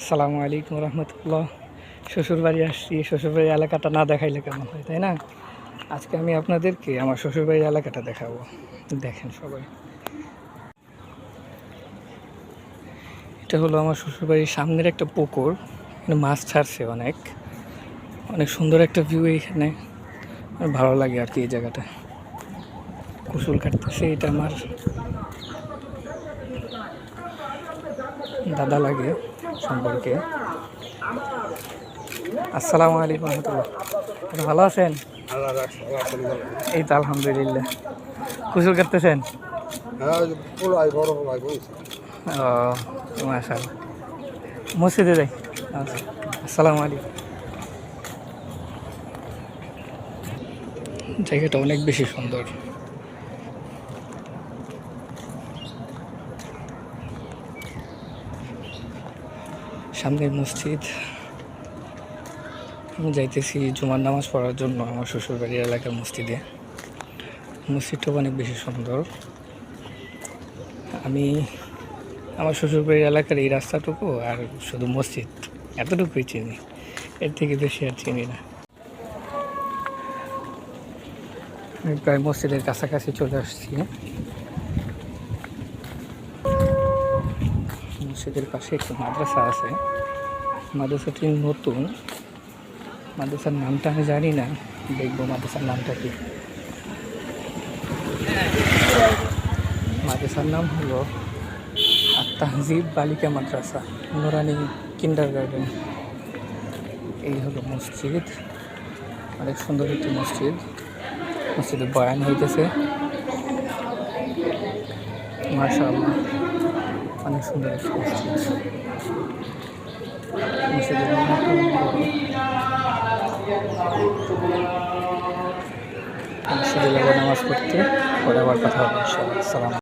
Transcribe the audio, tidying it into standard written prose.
আসসালামু আলাইকুম রহমতুল্লাহ। শ্বশুরবাড়ি আসছি, শ্বশুরবাড়ি এলাকাটা না দেখাইলে কেমন হয়, তাই না? আজকে আমি আপনাদেরকে আমার শ্বশুরবাড়ি এলাকাটা দেখাবো। দেখেন সবাই, এটা হলো আমার শ্বশুরবাড়ির সামনের একটা পুকুর। এখানে মাছ ছাড়ছে অনেক অনেক সুন্দর একটা ভিউ এখানে। আমার ভালো লাগে আর কি এই জায়গাটা। কুসুল কাটতেছে, এটা আমার দাদা লাগে সম্পর্কে। আসসালামু আলাইকুম রহমতুল্লাহ। ভালো আছেন? এই তো আলহামদুলিল্লাহ। কুসুল কাটতেছেন? ও মাশাআল্লাহ। মসজিদে যাই। আচ্ছা, আসসালামু আলাইকুম। জায়গাটা অনেক বেশি সুন্দর। সামনের মসজিদ। আমি যাইতেছি জুমার নামাজ পড়ার জন্য আমার শ্বশুরবাড়ির এলাকার মসজিদে। মসজিদটাও অনেক বেশি সুন্দর। আমি আমার শ্বশুরবাড়ির এলাকার এই রাস্তাটুকু আর শুধু মসজিদ এতটুকুই চিনি, এর থেকে বেশি আর চিনি না। আমি প্রায় মসজিদের কাছাকাছি চলে আসছি। মসজিদের পাশে একটু মাদ্রাসা আছে। মাদ্রাসাটি নতুন, মাদ্রাসার নামটা আমি জানি না, দেখবো মাদ্রাসার নামটা কি। মাদ্রাসার নাম হলো তাহজিব বালিকা মাদ্রাসা, নুরানি কিন্ডার গার্ডেন। এই হলো মসজিদ, অনেক সুন্দর একটি মসজিদ। মসজিদে বয়ান হইতেছে, মাশাআল্লাহ অনেক সুন্দর একটি মসজিদ। মসজিদের মসজিদে নামাজ পড়তে পরে আবার কথা হবে ইনশাআল্লাহ। আসসালাম।